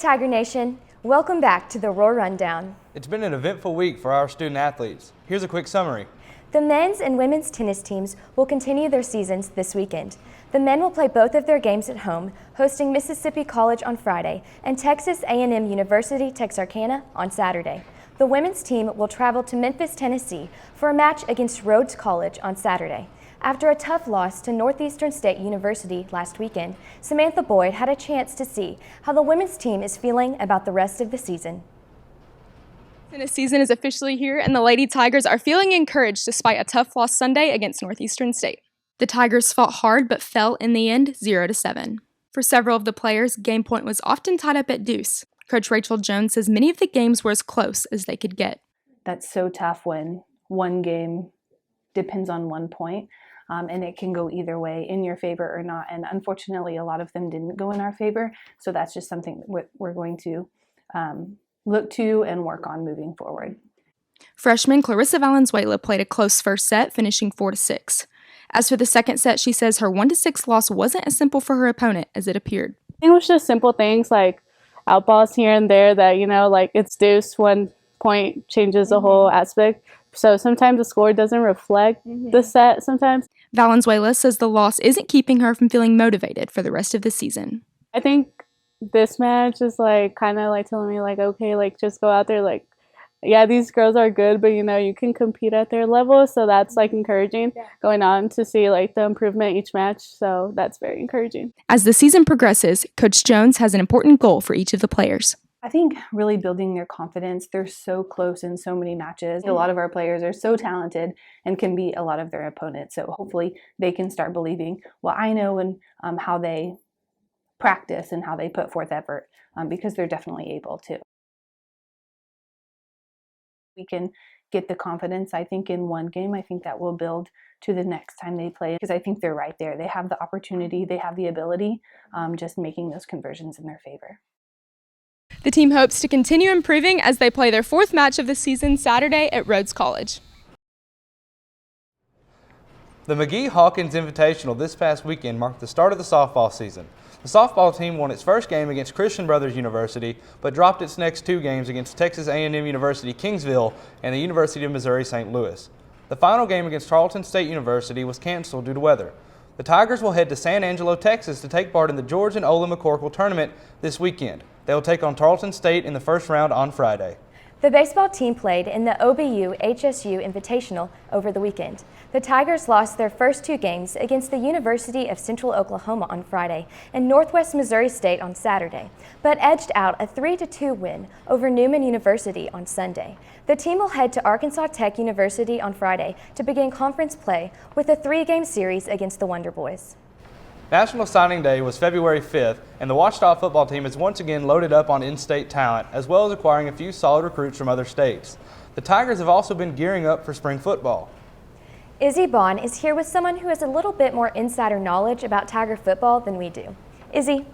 Tiger Nation, welcome back to the Roar Rundown. It's been an eventful week for our student athletes. Here's a quick summary. The men's and women's tennis teams will continue their seasons this weekend. The men will play both of their games at home, hosting Mississippi College on Friday and Texas A&M University Texarkana on Saturday. The women's team will travel to Memphis, Tennessee for a match against Rhodes College on Saturday. After a tough loss to Northeastern State University last weekend, Samantha Boyd had a chance to see how the women's team is feeling about the rest of the season. Tennis season is officially here, and the Lady Tigers are feeling encouraged despite a tough loss Sunday against Northeastern State. The Tigers fought hard but fell in the end 0-7. For several of the players, game point was often tied up at deuce. Coach Rachel Jones says many of the games were as close as they could get. That's so tough when one game depends on 1 point. And it can go either way, in your favor or not. And unfortunately, a lot of them didn't go in our favor. So that's just something that we're going to look to and work on moving forward. Freshman Clarissa Valenzuela played a close first set, finishing 4-6. As for the second set, she says her 1-6 loss wasn't as simple for her opponent as it appeared. I think it was just simple things like outballs here and there that, like it's deuce, 1 point changes the whole aspect. So sometimes the score doesn't reflect the set sometimes. Valenzuela says the loss isn't keeping her from feeling motivated for the rest of the season. I think this match is kind of telling me okay, just go out there, yeah, these girls are good, but you can compete at their level. So that's encouraging going on to see the improvement each match. So that's very encouraging. As the season progresses, Coach Jones has an important goal for each of the players. I think really building their confidence. They're so close in so many matches. A lot of our players are so talented and can beat a lot of their opponents. So hopefully they can start believing what I know and how they practice and how they put forth effort because they're definitely able to. We can get the confidence, I think, in one game. I think that will build to the next time they play because I think they're right there. They have the opportunity, they have the ability, just making those conversions in their favor. The team hopes to continue improving as they play their 4th match of the season Saturday at Rhodes College. The McGee-Hawkins Invitational this past weekend marked the start of the softball season. The softball team won its first game against Christian Brothers University, but dropped its next 2 games against Texas A&M University Kingsville and the University of Missouri St. Louis. The final game against Tarleton State University was canceled due to weather. The Tigers will head to San Angelo, Texas to take part in the George and Ola McCorkle tournament this weekend. They will take on Tarleton State in the first round on Friday. The baseball team played in the OBU HSU Invitational over the weekend. The Tigers lost their first 2 games against the University of Central Oklahoma on Friday and Northwest Missouri State on Saturday, but edged out a 3-2 win over Newman University on Sunday. The team will head to Arkansas Tech University on Friday to begin conference play with a 3-game series against the Wonder Boys. National Signing Day was February 5th, and the Ouachita football team is once again loaded up on in-state talent, as well as acquiring a few solid recruits from other states. The Tigers have also been gearing up for spring football. Izzy Baughn is here with someone who has a little bit more insider knowledge about Tiger football than we do. Izzy.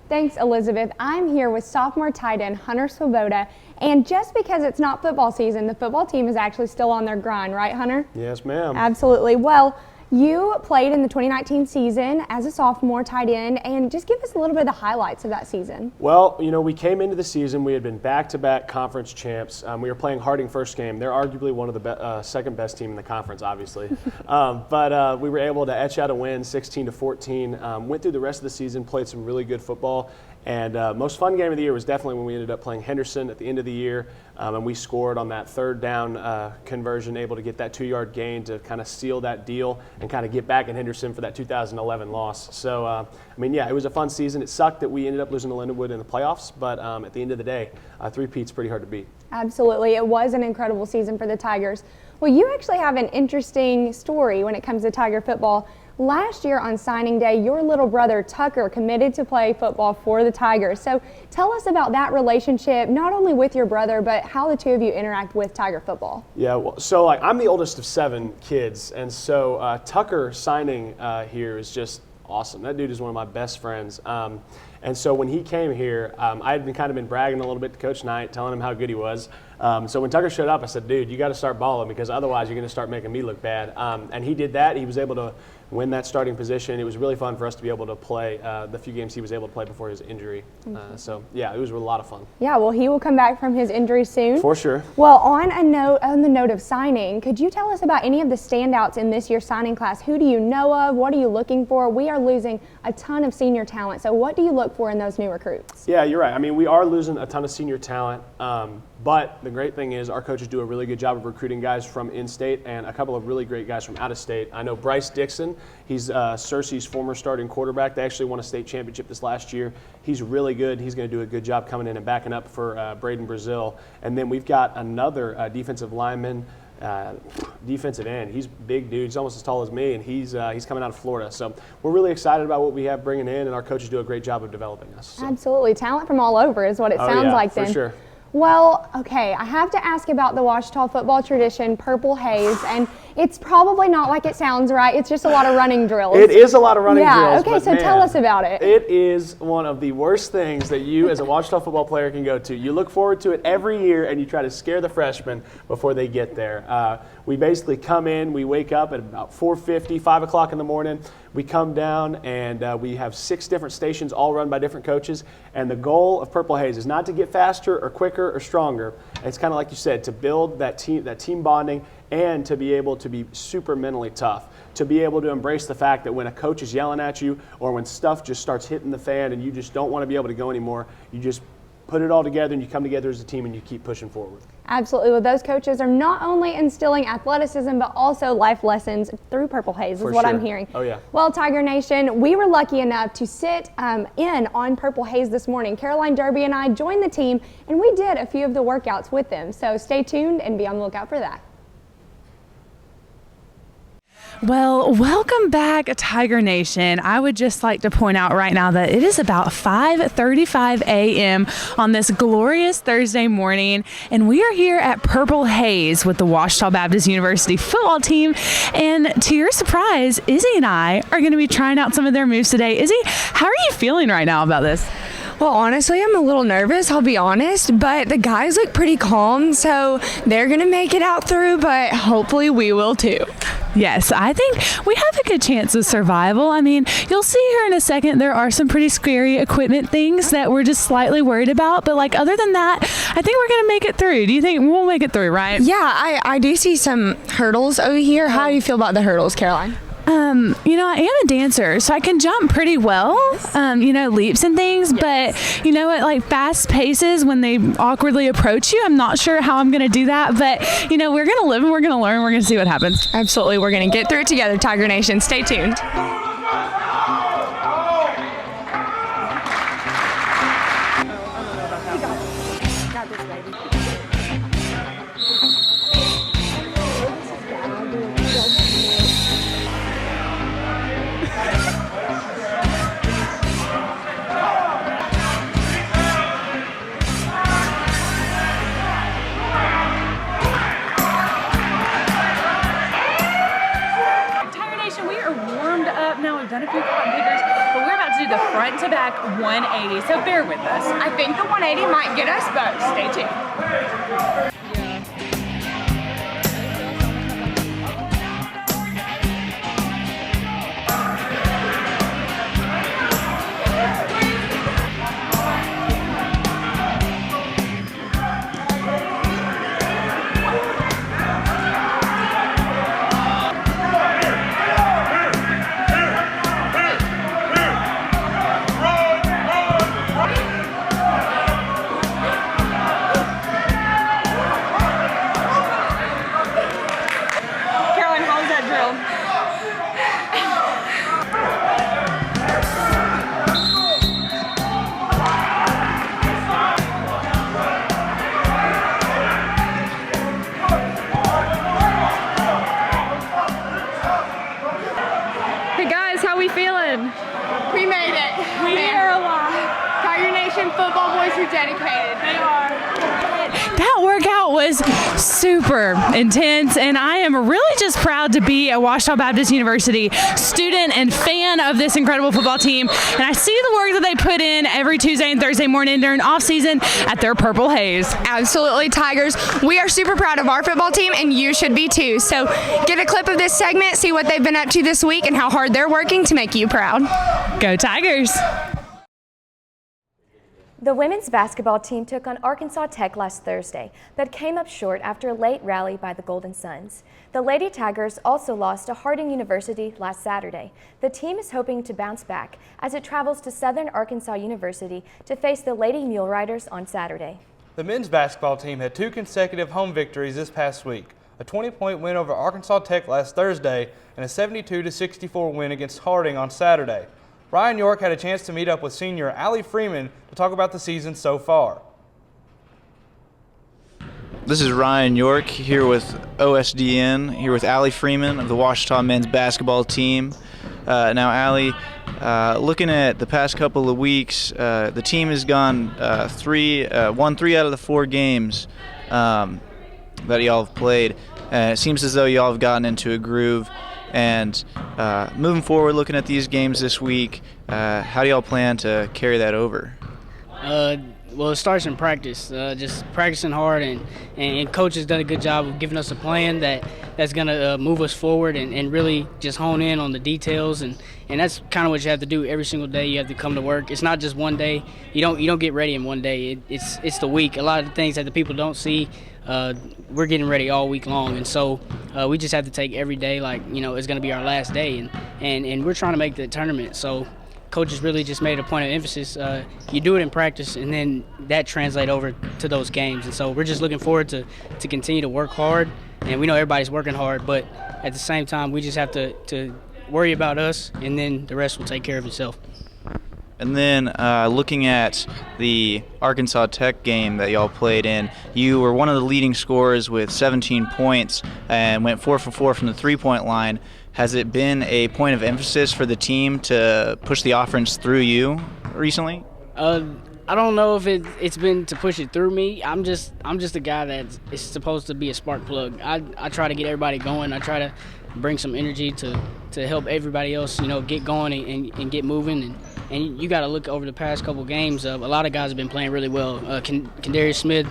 Thanks, Elizabeth. I'm here with sophomore tight end Hunter Swoboda, and just because it's not football season, the football team is actually still on their grind, right, Hunter? Yes, ma'am. Absolutely. Well, you played in the 2019 season as a sophomore tight end, and just give us a little bit of the highlights of that season. Well, we came into the season, we had been back-to-back conference champs. We were playing Harding first game. They're arguably one of the second best team in the conference, obviously. But we were able to etch out a win, 16-14. Went through the rest of the season, played some really good football. And most fun game of the year was definitely when we ended up playing Henderson at the end of the year, and we scored on that 3rd down conversion, able to get that 2-yard gain to kind of seal that deal and kind of get back in Henderson for that 2011 loss. So, yeah, it was a fun season. It sucked that we ended up losing to Lindenwood in the playoffs, but at the end of the day, 3-peat's pretty hard to beat. Absolutely. It was an incredible season for the Tigers. Well, you actually have an interesting story when it comes to Tiger football. Last year on signing day, your little brother Tucker committed to play football for the Tigers. So tell us about that relationship, not only with your brother, but how the two of you interact with Tiger football. Yeah, well, so I'm the oldest of 7 kids, and so Tucker signing here is just awesome. That dude is one of my best friends. And so when he came here, I had been bragging a little bit to Coach Knight, telling him how good he was. So when Tucker showed up, I said, dude, you got to start balling because otherwise you're going to start making me look bad. And he did that. He was able to win that starting position. It was really fun for us to be able to play the few games he was able to play before his injury. So, yeah, it was a lot of fun. Yeah, well, he will come back from his injury soon. For sure. Well, on the note of signing, could you tell us about any of the standouts in this year's signing class? Who do you know of? What are you looking for? We are losing a ton of senior talent. So what do you look for in those new recruits? Yeah, you're right. I mean, we are losing a ton of senior talent. But the great thing is our coaches do a really good job of recruiting guys from in-state and a couple of really great guys from out of state. I know Bryce Dixon. He's Cersei's former starting quarterback. They actually won a state championship this last year. He's really good. He's going to do a good job coming in and backing up for Braden Brazil. And then we've got another defensive lineman, defensive end. He's a big dude. He's almost as tall as me, and he's coming out of Florida. So we're really excited about what we have bringing in, and our coaches do a great job of developing us. So. Absolutely. Talent from all over is what it sounds like then. For sure. Well, okay, I have to ask about the Ouachita football tradition, Purple Haze, and it's probably not like it sounds, right? It's just a lot of running drills. It is a lot of running drills. Yeah, okay, so tell us about it. It is one of the worst things that you as a Ouachita football player can go to. You look forward to it every year, and you try to scare the freshmen before they get there. We basically come in, we wake up at about 4:50, 5 o'clock in the morning. We come down, and we have 6 different stations all run by different coaches. And the goal of Purple Haze is not to get faster or quicker or stronger. It's kind of like you said, to build that team bonding and to be able to be super mentally tough, to be able to embrace the fact that when a coach is yelling at you or when stuff just starts hitting the fan and you just don't want to be able to go anymore, you just put it all together and you come together as a team and you keep pushing forward. Absolutely. Well, those coaches are not only instilling athleticism, but also life lessons through Purple Haze is what I'm hearing. Oh, yeah. Well, Tiger Nation, we were lucky enough to sit in on Purple Haze this morning. Caroline, Derby, and I joined the team, and we did a few of the workouts with them. So stay tuned and be on the lookout for that. Well, welcome back, Tiger Nation. I would just like to point out right now that it is about 5:35 a.m. on this glorious Thursday morning, and we are here at Purple Haze with the Ouachita Baptist University football team. And to your surprise, Izzy and I are going to be trying out some of their moves today. Izzy, how are you feeling right now about this? Well, honestly, I'm a little nervous, I'll be honest, but the guys look pretty calm, so they're going to make it out through, but hopefully we will too. Yes, I think we have a good chance of survival. I mean, you'll see here in a second there are some pretty scary equipment things that we're just slightly worried about, but like other than that, I think we're going to make it through. Do you think we'll make it through, right? Yeah, I do see some hurdles over here. How do you feel about the hurdles, Caroline? I am a dancer, so I can jump pretty well, leaps and things, but at like fast paces when they awkwardly approach you, I'm not sure how I'm going to do that, but we're going to live and we're going to learn. We're going to see what happens. Absolutely. We're going to get through it together, Tiger Nation. Stay tuned. Done a few cotton pickers, but we're about to do the front to back 180, so bear with us. I think the 180 might get us both. Stay tuned. We made it. We are alive. Tiger Nation football boys are dedicated. They are. That workout was super intense, and I am really just proud to be a Ouachita Baptist University student and fan of this incredible football team. And I see the work that they put in every Tuesday and Thursday morning during off season at their Purple Haze. Absolutely, Tigers. We are super proud of our football team, and you should be too. So get a clip of this segment, see what they've been up to this week and how hard they're working to make you proud. Go Tigers! The women's basketball team took on Arkansas Tech last Thursday, but came up short after a late rally by the Golden Suns. The Lady Tigers also lost to Harding University last Saturday. The team is hoping to bounce back as it travels to Southern Arkansas University to face the Lady Mule Riders on Saturday. The men's basketball team had 2 consecutive home victories this past week, a 20-point win over Arkansas Tech last Thursday and a 72-64 win against Harding on Saturday. Ryan York had a chance to meet up with senior Allie Freeman to talk about the season so far. This is Ryan York here with OSDN, here with Allie Freeman of the Ouachita men's basketball team. Now, Allie, looking at the past couple of weeks, the team has gone won 3 out of the 4 games that y'all have played. It seems as though y'all have gotten into a groove. And moving forward, looking at these games this week, how do y'all plan to carry that over? Well, it starts in practice, just practicing hard, and coach has done a good job of giving us a plan that's going to move us forward and really just hone in on the details, and that's kind of what you have to do every single day. You have to come to work. It's not just one day. You don't get ready in one day. It's the week. A lot of the things that the people don't see, we're getting ready all week long, and so we just have to take every day like it's going to be our last day, and we're trying to make the tournament. So coach has really just made a point of emphasis. You do it in practice, and then that translates over to those games. And so we're just looking forward to continue to work hard. And we know everybody's working hard, but at the same time, we just have to worry about us, and then the rest will take care of itself. And then looking at the Arkansas Tech game that y'all played in, you were one of the leading scorers with 17 points and went 4 for 4 from the three-point line. Has it been a point of emphasis for the team to push the offense through you recently? I don't know if it's been to push it through me. I'm just a guy that is supposed to be a spark plug. I try to get everybody going. I try to bring some energy to help everybody else, get going and get moving. And you got to look over the past couple games. A lot of guys have been playing really well. Kendarius Smith,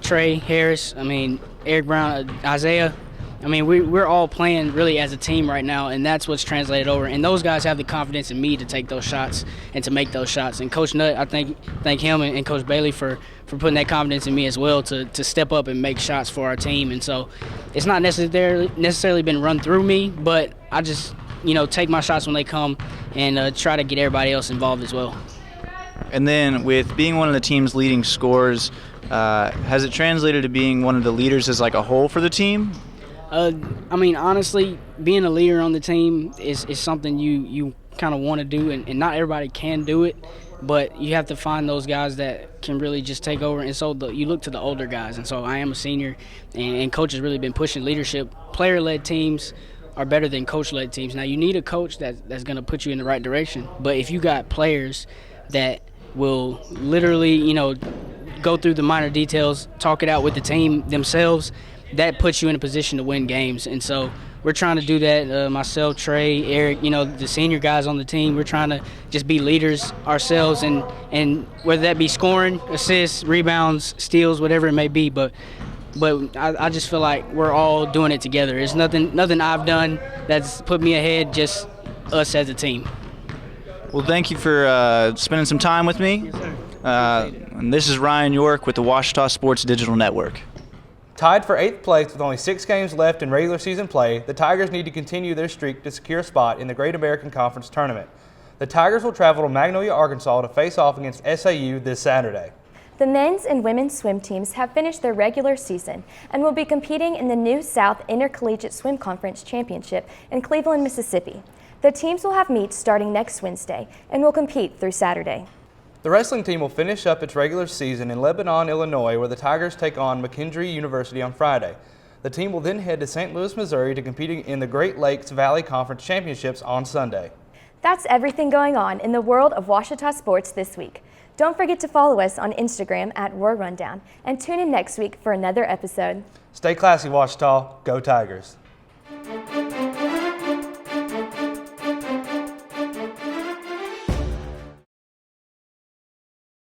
Trey Harris, Eric Brown, Isaiah. We're all playing really as a team right now, and that's what's translated over. And those guys have the confidence in me to take those shots and to make those shots. And Coach Nutt, I thank him and Coach Bailey for putting that confidence in me as well to step up and make shots for our team. And so it's not necessarily been run through me, but I just take my shots when they come and try to get everybody else involved as well. And then with being one of the team's leading scorers, has it translated to being one of the leaders as like a whole for the team? Honestly, being a leader on the team is something you kind of want to do, and not everybody can do it, but you have to find those guys that can really just take over. And so you look to the older guys, and so I am a senior, and coach has really been pushing leadership. Player-led teams are better than coach-led teams. Now, you need a coach that's going to put you in the right direction, but if you got players that will literally, go through the minor details, talk it out with the team themselves, that puts you in a position to win games. And so we're trying to do that. Myself, Trey, Eric, the senior guys on the team, we're trying to just be leaders ourselves, and whether that be scoring, assists, rebounds, steals, whatever it may be. But I just feel like we're all doing it together. It's nothing I've done that's put me ahead, just us as a team. Well, thank you for spending some time with me. Yes, sir. And this is Ryan York with the Ouachita Sports Digital Network. Tied for 8th place with only 6 games left in regular season play, the Tigers need to continue their streak to secure a spot in the Great American Conference Tournament. The Tigers will travel to Magnolia, Arkansas to face off against SAU this Saturday. The men's and women's swim teams have finished their regular season and will be competing in the New South Intercollegiate Swim Conference Championship in Cleveland, Mississippi. The teams will have meets starting next Wednesday and will compete through Saturday. The wrestling team will finish up its regular season in Lebanon, Illinois, where the Tigers take on McKendree University on Friday. The team will then head to St. Louis, Missouri to compete in the Great Lakes Valley Conference Championships on Sunday. That's everything going on in the world of Ouachita sports this week. Don't forget to follow us on Instagram at War Rundown and tune in next week for another episode. Stay classy, Ouachita. Go Tigers.